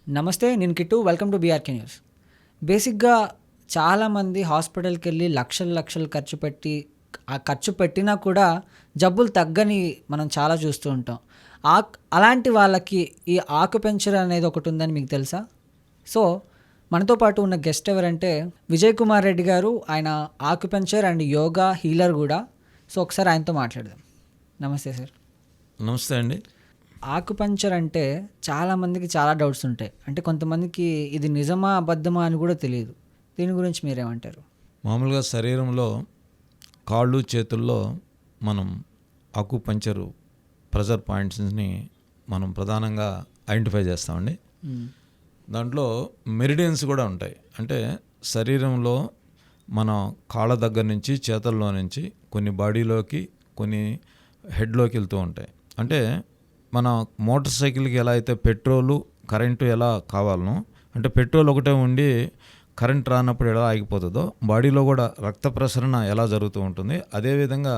నమస్తే, నేను Kittu. Welcome to BRK news. బేసిక్గా చాలామంది హాస్పిటల్కి వెళ్ళి లక్షలు ఖర్చు పెట్టినా కూడా జబ్బులు తగ్గని మనం చాలా చూస్తూ ఉంటాం. అలాంటి వాళ్ళకి ఈ ఆకుపెంచర్ అనేది ఒకటి ఉందని మీకు తెలుసా? సో మనతో పాటు ఉన్న గెస్ట్ ఎవరంటే విజయ్ కుమార్ రెడ్డి గారు. ఆయన ఆకుపెంచర్ అండ్ యోగా హీలర్ కూడా. సో ఒకసారి ఆయనతో మాట్లాడదాం. నమస్తే సార్. నమస్తే అండి. ఆకుపంచర్ అంటే చాలామందికి చాలా డౌట్స్ ఉంటాయి. అంటే కొంతమందికి ఇది నిజమా అబద్ధమా అని కూడా తెలియదు. దీని గురించి మీరేమంటారు? మామూలుగా శరీరంలో కాళ్ళు చేతుల్లో మనం ఆకుపంచరు ప్రెజర్ పాయింట్స్ని మనం ప్రధానంగా ఐడెంటిఫై చేస్తామండి. దాంట్లో మెరిడియన్స్ కూడా ఉంటాయి. అంటే శరీరంలో మన కాళ్ళ దగ్గర నుంచి చేతుల్లో నుంచి కొన్ని బాడీలోకి కొన్ని హెడ్లోకి వెళ్తూ ఉంటాయి. అంటే మన మోటార్ సైకిల్కి ఎలా అయితే పెట్రోలు కరెంటు ఎలా కావాలనో, అంటే పెట్రోల్ ఒకటే ఉండి కరెంట్ రానప్పుడు ఎలా ఆగిపోతుందో బాడీలో కూడా రక్త ప్రసరణ ఎలా జరుగుతూ ఉంటుంది, అదేవిధంగా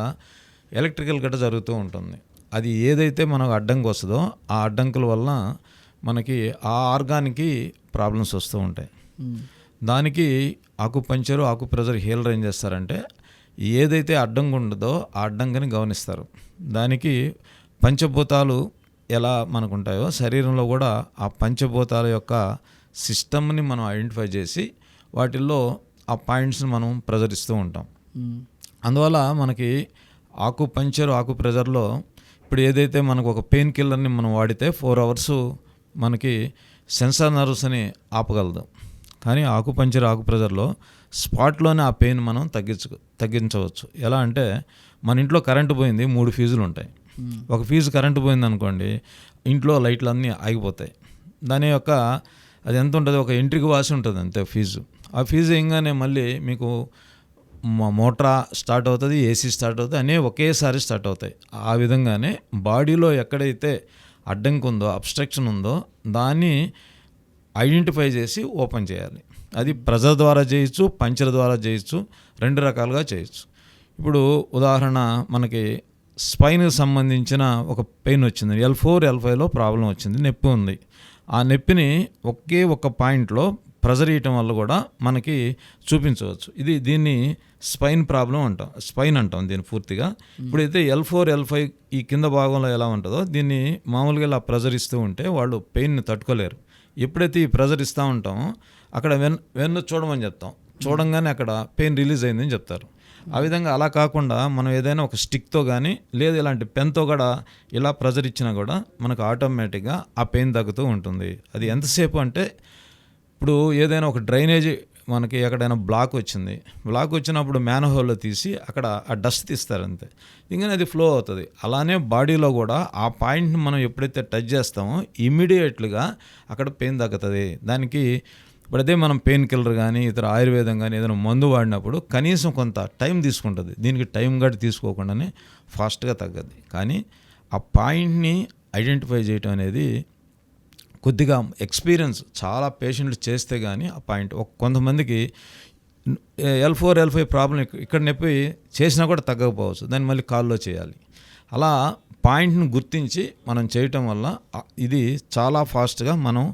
ఎలక్ట్రికల్ గట్ట జరుగుతూ ఉంటుంది. అది ఏదైతే మనకు అడ్డంకి వస్తుందో ఆ అడ్డంకుల వలన మనకి ఆ ఆర్గాన్కి ప్రాబ్లమ్స్ వస్తూ ఉంటాయి. దానికి ఆకుపంచరు ఆకుప్రెజర్ హీలర్ ఏం చేస్తారంటే ఏదైతే అడ్డంకి ఉండదో ఆ అడ్డంకిని గమనిస్తారు. దానికి పంచభూతాలు ఎలా మనకుంటాయో శరీరంలో కూడా ఆ పంచభూతాల యొక్క సిస్టమ్ని మనం ఐడెంటిఫై చేసి వాటిల్లో ఆ పాయింట్స్ని మనం ప్రజరిస్తూ ఉంటాం. అందువల్ల మనకి ఆకుపంచర్ ఆకుప్రెజర్లో ఇప్పుడు ఏదైతే మనకు ఒక పెయిన్ కిల్లర్ని మనం వాడితే 4 hours మనకి సెన్సార్ నర్వ్స్ని ఆపగలదు. కానీ ఆకుపంచర్ ఆకుప్రెజర్లో స్పాట్లోనే ఆ పెయిన్ మనం తగ్గించవచ్చు. ఎలా అంటే మన ఇంట్లో కరెంటు పోయింది, 3 ఫీజులు ఉంటాయి. ఒక ఫీజు కరెంటు పోయింది అనుకోండి, ఇంట్లో లైట్లు అన్నీ ఆగిపోతాయి. దాని యొక్క అది ఎంత ఉంటుంది, ఒక ఎంట్రీకి వాసి ఉంటుంది అంతే ఫీజు. ఆ ఫీజు వేయగానే మళ్ళీ మీకు మోటార్ స్టార్ట్ అవుతుంది, ఏసీ స్టార్ట్ అవుతుంది, అన్నీ ఒకేసారి స్టార్ట్ అవుతాయి. ఆ విధంగానే బాడీలో ఎక్కడైతే అడ్డంకి ఉందో, అబ్స్ట్రక్షన్ ఉందో దాన్ని ఐడెంటిఫై చేసి ఓపెన్ చేయాలి. అది ప్రెజర్ ద్వారా చేయొచ్చు, పంచర్ ద్వారా చేయొచ్చు, 2 రకాలుగా చేయొచ్చు. ఇప్పుడు ఉదాహరణ మనకి స్పైన్కి సంబంధించిన ఒక పెయిన్ వచ్చింది, L4 L5లో ప్రాబ్లం వచ్చింది, నొప్పి ఉంది. ఆ నొప్పిని ఒకే ఒక పాయింట్లో ప్రెజర్ ఇవ్వటం వల్ల కూడా మనకి చూపించవచ్చు. దీన్ని స్పైన్ ప్రాబ్లం అంటాం, స్పైన్ అంటాం దీన్ని పూర్తిగా. ఇప్పుడైతే L4 L5 ఈ కింద భాగంలో ఎలా ఉంటుందో దీన్ని మామూలుగా ఇలా ప్రెజర్ ఇస్తూ ఉంటే వాళ్ళు పెయిన్ని తట్టుకోలేరు. ఎప్పుడైతే ఈ ప్రెజర్ ఇస్తూ ఉంటామో అక్కడ వెన్ను చూడమని చెప్తాం, చూడంగానే అక్కడ పెయిన్ రిలీజ్ అయిందని చెప్తారు. ఆ విధంగా అలా కాకుండా మనం ఏదైనా ఒక స్టిక్తో కానీ లేదా ఇలాంటి పెన్తో కూడా ఇలా ప్రెజర్ ఇచ్చినా కూడా మనకు ఆటోమేటిక్గా ఆ పెయిన్ తగ్గుతూ ఉంటుంది. అది ఎంతసేపు అంటే ఇప్పుడు ఏదైనా ఒక డ్రైనేజీ మనకి ఎక్కడైనా బ్లాక్ వచ్చినప్పుడు మ్యాన్హోల్లో తీసి అక్కడ ఆ డస్ట్ తీస్తారు అంతే, ఇంకా అది ఫ్లో అవుతుంది. అలానే బాడీలో కూడా ఆ పాయింట్ని మనం ఎప్పుడైతే టచ్ చేస్తామో ఇమ్మీడియట్లుగా అక్కడ పెయిన్ తగ్గుతుంది. దానికి ఇప్పుడు అదే మనం పెయిన్ కిల్లర్ కానీ ఇతర ఆయుర్వేదం కానీ ఏదైనా మందు వాడినప్పుడు కనీసం కొంత టైం తీసుకుంటుంది. దీనికి టైం గట్టి తీసుకోకుండానే ఫాస్ట్గా తగ్గద్ది. కానీ ఆ పాయింట్ని ఐడెంటిఫై చేయటం అనేది కొద్దిగా ఎక్స్పీరియన్స్ చాలా పేషెంట్లు చేస్తే కానీ ఆ పాయింట్ కొంతమందికి L4 L5 ప్రాబ్లం ఇక్కడ నొప్పి చేసినా కూడా తగ్గకపోవచ్చు, దాన్ని మళ్ళీ కాల్లో చేయాలి. అలా పాయింట్ని గుర్తించి మనం చేయటం వల్ల ఇది చాలా ఫాస్ట్గా మనం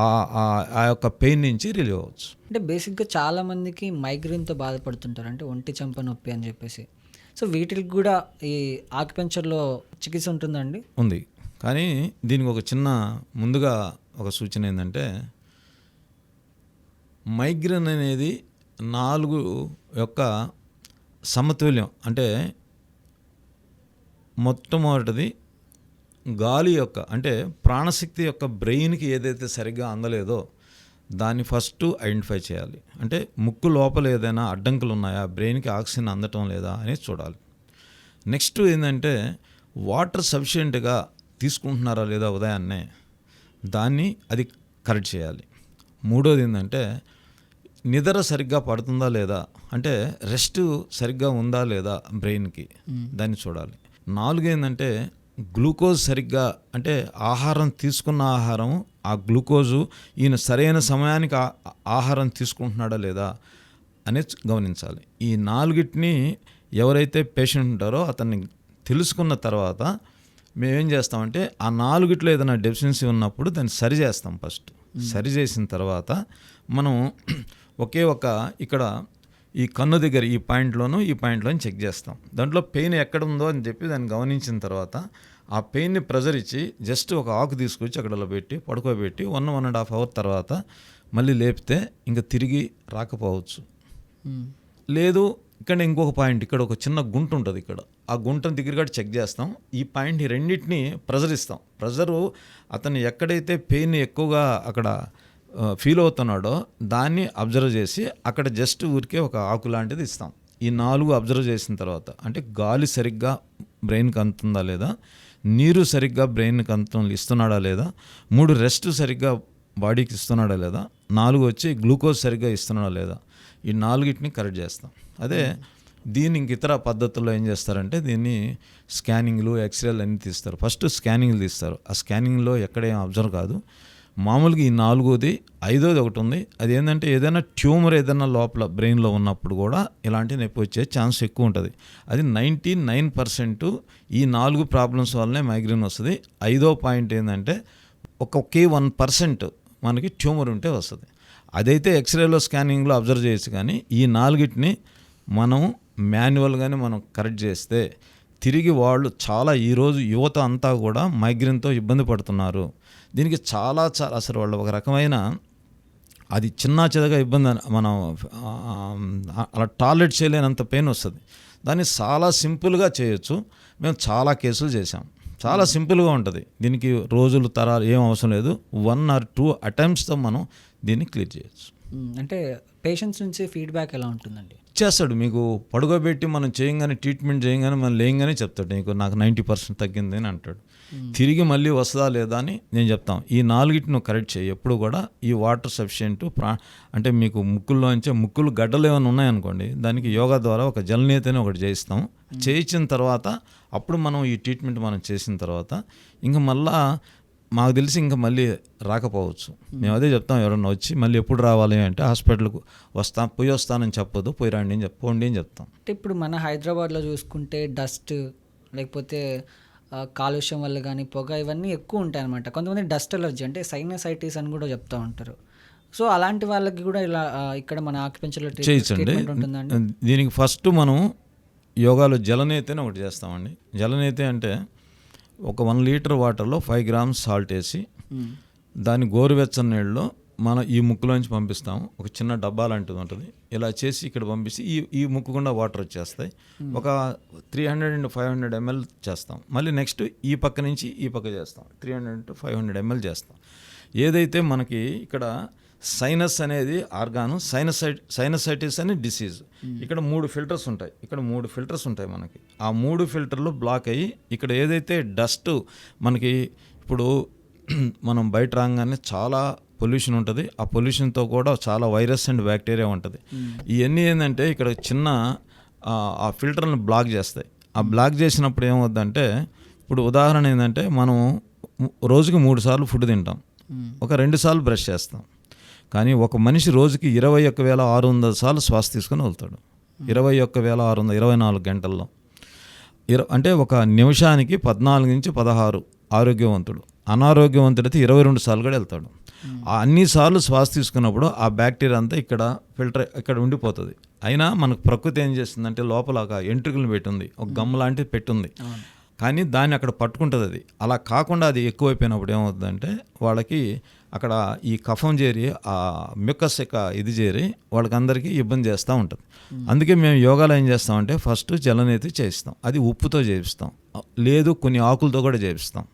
ఆ యొక్క పెయిన్ నుంచి రిలీవ్ అవ్వచ్చు. అంటే బేసిక్గా చాలామందికి మైగ్రేన్తో బాధపడుతుంటారు, అంటే ఒంటి చెంప నొప్పి అని చెప్పేసి. సో వీటికి కూడా ఈ ఆకుపెంచర్లో చికిత్స ఉంటుందండి? ఉంది. కానీ దీనికి ఒక చిన్న ముందుగా ఒక సూచన ఏంటంటే మైగ్రేన్ అనేది 4 యొక్క సమతుల్యం. అంటే మొట్టమొదటిది గాలి యొక్క, అంటే ప్రాణశక్తి యొక్క బ్రెయిన్కి ఏదైతే సరిగ్గా అందలేదో దాన్ని ఫస్ట్ ఐడెంటిఫై చేయాలి. అంటే ముక్కు లోపల ఏదైనా అడ్డంకులు ఉన్నాయా, బ్రెయిన్కి ఆక్సిజన్ అందటం లేదా అనేది చూడాలి. నెక్స్ట్ ఏంటంటే వాటర్ సఫిషియెంట్గా తీసుకుంటున్నారా లేదా ఉదయాన్నే, దాన్ని అది కరెక్ట్ చేయాలి. మూడోది ఏంటంటే నిద్ర సరిగ్గా పడుతుందా లేదా, అంటే రెస్ట్ సరిగ్గా ఉందా లేదా బ్రెయిన్కి, దాన్ని చూడాలి. 4 ఏంటంటే గ్లూకోజ్ సరిగ్గా, అంటే ఆహారం తీసుకున్న ఆహారం ఆ గ్లూకోజు ఈయన సరైన సమయానికి ఆహారం తీసుకుంటున్నాడా లేదా అనేది గమనించాలి. ఈ 4టిని ఎవరైతే పేషెంట్ ఉంటారో అతన్ని తెలుసుకున్న తర్వాత మేమేం చేస్తామంటే ఆ 4టిలో ఏదైనా డెఫిషియన్సీ ఉన్నప్పుడు దాన్ని సరి చేస్తాం ఫస్ట్. సరి చేసిన తర్వాత మనం ఒకే ఒక ఇక్కడ ఈ కన్ను దగ్గర ఈ పాయింట్లోని చెక్ చేస్తాం. దాంట్లో పెయిన్ ఎక్కడ ఉందో అని చెప్పి దాన్ని గమనించిన తర్వాత ఆ పెయిన్ని ప్రెజర్ ఇచ్చి జస్ట్ ఒక ఆకు తీసుకొచ్చి అక్కడ పెట్టి పడుకోబెట్టి 1.5 అవర్ తర్వాత మళ్ళీ లేపితే ఇంకా తిరిగి రాకపోవచ్చు. లేదు ఇక్కడ ఇంకొక పాయింట్, ఇక్కడ ఒక చిన్న గుంట ఉంటుంది, ఇక్కడ ఆ గుంటను దగ్గర కూడా చెక్ చేస్తాం. ఈ పాయింట్ ఈ రెండింటిని ప్రెజర్ ఇస్తాం. ప్రెజరు అతను ఎక్కడైతే పెయిన్ ఎక్కువగా అక్కడ ఫీల్ అవుతున్నాడో దాన్ని అబ్జర్వ్ చేసి అక్కడ జస్ట్ ఊరికే ఒక ఆకు లాంటిది ఇస్తాం. ఈ 4 అబ్జర్వ్ చేసిన తర్వాత అంటే గాలి సరిగ్గా బ్రెయిన్కి అందుతుందా లేదా, నీరు సరిగ్గా బ్రెయిన్కి ఇస్తున్నాడా లేదా, 3 రెస్ట్ సరిగ్గా బాడీకి ఇస్తున్నాడా లేదా, 4 వచ్చి గ్లూకోజ్ సరిగ్గా ఇస్తున్నాడా లేదా, ఈ 4టిని కరెక్ట్ చేస్తాం. అదే దీన్ని ఇంక ఇతర పద్ధతుల్లో ఏం చేస్తారంటే దీన్ని స్కానింగ్లు ఎక్స్రేలు అన్నీ తీస్తారు. ఫస్ట్ స్కానింగ్లు తీస్తారు. ఆ స్కానింగ్లో ఎక్కడేం అబ్జర్వ్ కాదు. మామూలుగా ఈ 4ది 5ది ఒకటి ఉంది. అది ఏంటంటే ఏదైనా ట్యూమర్ ఏదైనా లోపల బ్రెయిన్లో ఉన్నప్పుడు కూడా ఇలాంటి నొప్పి వచ్చే ఛాన్స్ ఎక్కువ ఉంటుంది. అది 99% ఈ 4 ప్రాబ్లమ్స్ వల్లనే మైగ్రేన్ వస్తుంది. 5వ పాయింట్ ఏంటంటే ఒకే 1% మనకి ట్యూమర్ ఉంటే వస్తుంది. అదైతే ఎక్స్రేలో స్కానింగ్లో అబ్జర్వ్ చేయొచ్చు. కానీ ఈ 4టిని మనం మాన్యువల్గానే మనం కరెక్ట్ చేస్తే తిరిగి వాళ్ళు చాలా ఈరోజు యువత అంతా కూడా మైగ్రేన్తో ఇబ్బంది పడుతున్నారు. దీనికి చాలా అసలు వాళ్ళు ఒక రకమైన అది చిన్న చిన్నగా ఇబ్బంది మనం అలా టాలరేట్ చేయలేనంత పెయిన్ వస్తుంది. దాన్ని చాలా సింపుల్గా చేయొచ్చు. మేము చాలా కేసులు చేసాం. చాలా సింపుల్గా ఉంటుంది. దీనికి రోజులు తరాలు ఏం అవసరం లేదు. 1 or 2 అటెంప్ట్స్తో మనం దీన్ని క్లియర్ చేయొచ్చు. అంటే పేషెంట్స్ నుంచి ఫీడ్బ్యాక్ ఎలా ఉంటుందండి? చేస్తాడు. మీకు పడుకోబెట్టి మనం చేయగానే ట్రీట్మెంట్ చేయగానే మనం లేయంగానే చెప్తాడు నాకు 90% తగ్గింది అని అంటాడు. తిరిగి మళ్ళీ వస్తుందా లేదా అని నేను చెప్తాం. ఈ 4టిని నువ్వు కరెక్ట్ చేయి. ఎప్పుడు కూడా ఈ వాటర్ సఫిషియెంట్ అంటే మీకు ముక్కులు గడ్డలు ఏమైనా ఉన్నాయనుకోండి, దానికి యోగా ద్వారా ఒక జలనేతని ఒకటి చేయిస్తాం. చేయించిన తర్వాత అప్పుడు మనం ఈ ట్రీట్మెంట్ మనం చేసిన తర్వాత ఇంకా మళ్ళా మాకు తెలిసి ఇంకా మళ్ళీ రాకపోవచ్చు. మేము అదే చెప్తాం. ఎవరన్నా వచ్చి మళ్ళీ ఎప్పుడు రావాలి అంటే హాస్పిటల్కు పోయి వస్తానని చెప్పొద్దు, పోయి రండి అని పోండి అని చెప్తాం. అంటే ఇప్పుడు మన హైదరాబాద్లో చూసుకుంటే డస్ట్ లేకపోతే కాలుష్యం వల్ల కానీ పొగ ఇవన్నీ ఎక్కువ ఉంటాయి అన్నమాట. కొంతమంది డస్ట్ అలర్జీ అంటే సైనసైటిస్ అని కూడా చెప్తూ ఉంటారు. సో అలాంటి వాళ్ళకి కూడా ఇలా ఇక్కడ మన ఆక్యుపెన్షన్లో ట్రీట్మెంట్ ఉంటుందండి. దీనికి ఫస్ట్ మనం యోగాలో జలనేతి ఒకటి చేస్తామండి. జలనేతి అంటే ఒక 1 లీటర్ వాటర్లో 5 grams సాల్ట్ వేసి దాన్ని గోరువెచ్చని నీళ్ళలో మనం ఈ ముక్కులోంచి పంపిస్తాము. ఒక చిన్న డబ్బా లాంటిది ఉంటుంది. ఇలా చేసి ఇక్కడ పంపిస్తే ఈ ముక్కు గుండా వాటర్ వచ్చేస్తాయి. ఒక 300 to 500 ml చేస్తాం. మళ్ళీ నెక్స్ట్ ఈ పక్క నుంచి ఈ పక్క చేస్తాం. 300 to 500 ml చేస్తాం. ఏదైతే మనకి ఇక్కడ సైనస్ అనేది ఆర్గాను, సైనసైటిస్ అనే డిసీజ్. ఇక్కడ 3 ఫిల్టర్స్ ఉంటాయి. ఇక్కడ 3 ఫిల్టర్స్ ఉంటాయి మనకి. ఆ 3 ఫిల్టర్లు బ్లాక్ అయ్యి ఇక్కడ ఏదైతే డస్ట్ మనకి ఇప్పుడు మనం బయట రాగానే చాలా పొల్యూషన్ ఉంటుంది. ఆ పొల్యూషన్తో కూడా చాలా వైరస్ అండ్ బ్యాక్టీరియా ఉంటుంది. ఇవన్నీ ఏంటంటే ఇక్కడ చిన్న ఆ ఫిల్టర్ని బ్లాక్ చేస్తాయి. ఆ బ్లాక్ చేసినప్పుడు ఏమవుద్దంటే ఇప్పుడు ఉదాహరణ ఏంటంటే మనం రోజుకి 3 సార్లు ఫుడ్ తింటాం, ఒక 2 సార్లు బ్రష్ చేస్తాం. కానీ ఒక మనిషి రోజుకి 21,600 సార్లు శ్వాస తీసుకుని వెళ్తాడు. 21,600 24 గంటల్లో. అంటే ఒక నిమిషానికి 14 నుంచి 16 ఆరోగ్యవంతుడు. అనారోగ్యవంతుడైతే 22 సార్లు కూడా వెళ్తాడు. అన్నిసార్లు శ్వాస తీసుకున్నప్పుడు ఆ బ్యాక్టీరియా అంతా ఇక్కడ ఉండిపోతుంది. అయినా మనకు ప్రకృతి ఏం చేస్తుందంటే లోపల ఒక ఎంట్రుకలను పెట్టింది, ఒక గమ్ లాంటిది పెట్టుంది. కానీ దాన్ని అక్కడ పట్టుకుంటుంది. అది అలా కాకుండా అది ఎక్కువైపోయినప్పుడు ఏమవుతుందంటే వాళ్ళకి అక్కడ ఈ కఫం చేరి ఆ మ్యూకస్ యొక్క ఇది చేరి వాళ్ళకి అందరికీ ఇబ్బంది చేస్తూ ఉంటుంది. అందుకే మేము యోగాలో ఏం చేస్తామంటే ఫస్ట్ జలనేతి చేయిస్తాం. అది ఉప్పుతో చేయిస్తాం, లేదు కొన్ని ఆకులతో కూడా చేయిస్తాం.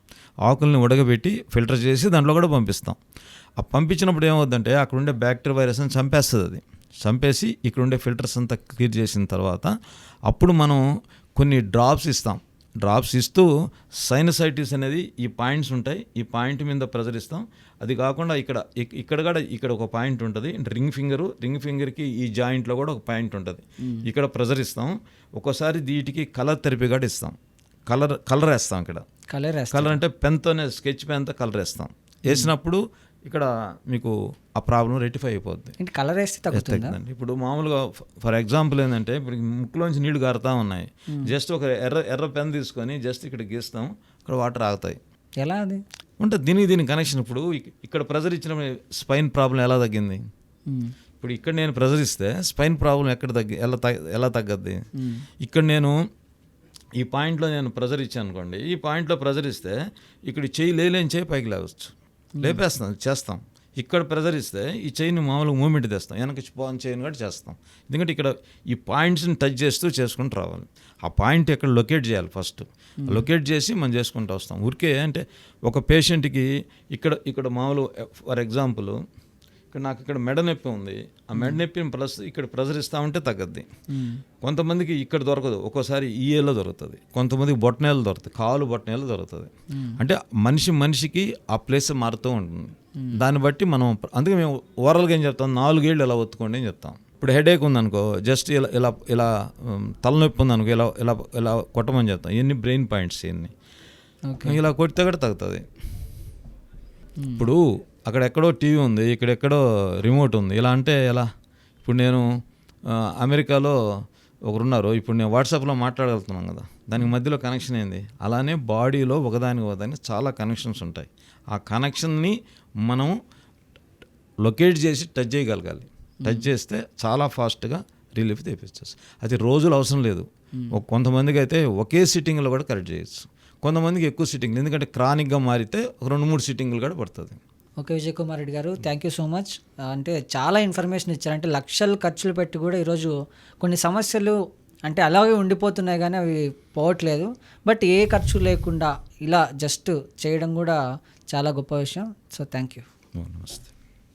ఆకుల్ని ఉడకబెట్టి ఫిల్టర్ చేసి దాంట్లో కూడా పంపిస్తాం. ఆ పంపించినప్పుడు ఏమవుతుందంటే అక్కడ ఉండే బ్యాక్టీరియా వైరస్ని చంపేస్తుంది. అది చంపేసి ఇక్కడ ఉండే ఫిల్టర్స్ అంతా క్లియర్ చేసిన తర్వాత అప్పుడు మనం కొన్ని డ్రాప్స్ ఇస్తాం. డ్రాప్స్ ఇస్తూ సైనసైటిస్ అనేది ఈ పాయింట్స్ ఉంటాయి, ఈ పాయింట్ మీద ప్రెజర్ ఇస్తాం. అది కాకుండా ఇక్కడ ఒక పాయింట్ ఉంటుంది, రింగ్ ఫింగర్కి ఈ జాయింట్లో కూడా ఒక పాయింట్ ఉంటుంది. ఇక్కడ ప్రెజర్ ఇస్తాం. ఒక్కోసారి వీటికి కలర్ థెరపీ కూడా ఇస్తాం. కలర్ వేస్తాం. ఇక్కడ కలర్ అంటే పెన్తోనే స్కెచ్ పెన్తో కలర్ వేస్తాం. వేసినప్పుడు ఇక్కడ మీకు ఆ ప్రాబ్లం రెక్టిఫై అయిపోద్ది. కలర్ వేస్తే తగ్గుతుందండి. ఇప్పుడు మామూలుగా ఫర్ ఎగ్జాంపుల్ ఏంటంటే ఇప్పుడు ముక్కులోంచి నీళ్లు గారుతూ ఉన్నాయి, జస్ట్ ఒక ఎర్ర పెన్ తీసుకొని జస్ట్ ఇక్కడ గీస్తాం, ఇక్కడ వాటర్ ఆగుతాయి. ఎలా అది ఉంటుంది. దీనికి కనెక్షన్. ఇప్పుడు ఇక్కడ ప్రెజర్ ఇచ్చిన స్పైన్ ప్రాబ్లం ఎలా తగ్గింది? ఇప్పుడు ఇక్కడ నేను ప్రెజర్ ఇస్తే స్పైన్ ప్రాబ్లం ఎక్కడ ఎలా తగ్గద్ది? ఇక్కడ నేను ఈ పాయింట్లో నేను ప్రెజర్ ఇచ్చాను అనుకోండి, ఈ పాయింట్లో ప్రెజర్ ఇస్తే ఇక్కడ చెయ్యి లేని చెయ్యి పైకి లేవచ్చు, లేపేస్తాం, చేస్తాం. ఇక్కడ ప్రెజర్ ఇస్తే ఈ చైన్ మామూలుగా మూమెంట్ తెస్తాం, వెనక్కి చైన్ కూడా చేస్తాం. ఎందుకంటే ఇక్కడ ఈ పాయింట్స్ని టచ్ చేస్తూ చేసుకుంటూ రావాలి. ఆ పాయింట్ ఎక్కడ లొకేట్ చేయాలి ఫస్ట్, లొకేట్ చేసి మనం చేసుకుంటూ వస్తాం. ఊరికే అంటే ఒక పేషెంట్కి ఇక్కడ మామూలు ఫర్ ఎగ్జాంపుల్ ఇక్కడ మెడ నొప్పి ఉంది, ఆ మెడ నొప్పిని ప్లస్ ఇక్కడ ప్రెజర్ ఇస్తా ఉంటే తగ్గద్ది. కొంతమందికి ఇక్కడ దొరకదు, ఒక్కోసారి ఈఏలో దొరుకుతుంది, కొంతమందికి బొట్టనేలు దొరుకుతుంది, కాలు బొట్టనేలు దొరుకుతుంది. అంటే మనిషికి ఆ ప్లేస్ మారుతూ ఉంటుంది. దాన్ని బట్టి మనం, అందుకే మేము ఓవరాల్గా ఏం చెప్తాం, 4 ఏళ్ళు ఇలా ఒత్తుకోండి అని చెప్తాం. ఇప్పుడు హెడేక్ ఉందనుకో, జస్ట్ ఇలా తలనొప్పి ఉందనుకో, ఇలా కొట్టమని చెప్తాం. ఇవన్నీ బ్రెయిన్ పాయింట్స్, ఇవన్నీ ఇలా కొడితే కూడా తగ్గుతుంది. ఇప్పుడు అక్కడెక్కడో టీవీ ఉంది, ఇక్కడెక్కడో రిమోట్ ఉంది, ఇలా అంటే ఎలా? ఇప్పుడు నేను అమెరికాలో ఒకరున్నారు, ఇప్పుడు నేను వాట్సాప్లో మాట్లాడగలుగుతున్నాను కదా, దానికి మధ్యలో కనెక్షన్ ఏంది? అలానే బాడీలో ఒకదానికి చాలా కనెక్షన్స్ ఉంటాయి. ఆ కనెక్షన్ని మనం లొకేట్ చేసి టచ్ చేయగలగాలి. టచ్ చేస్తే చాలా ఫాస్ట్గా రిలీఫ్ తెప్పించచ్చు. అది రోజులు అవసరం లేదు. కొంతమందికి అయితే ఒకే సిట్టింగ్లో కూడా కరెక్ట్ చేయొచ్చు, కొంతమందికి ఎక్కువ సిట్టింగ్లు, ఎందుకంటే క్రానిక్గా మారితే 2-3 సిట్టింగ్లు కూడా పడుతుంది. ఓకే విజయ్ కుమార్ రెడ్డి గారు, థ్యాంక్ యూ సో మచ్. అంటే చాలా ఇన్ఫర్మేషన్ ఇచ్చారు. అంటే లక్షలు ఖర్చులు పెట్టి కూడా ఈరోజు కొన్ని సమస్యలు అంటే అలాగే ఉండిపోతున్నాయి కానీ అవి పోవట్లేదు. బట్ ఏ ఖర్చు లేకుండా ఇలా జస్ట్ చేయడం కూడా చాలా గొప్ప విషయం. So thank you. నమస్తే.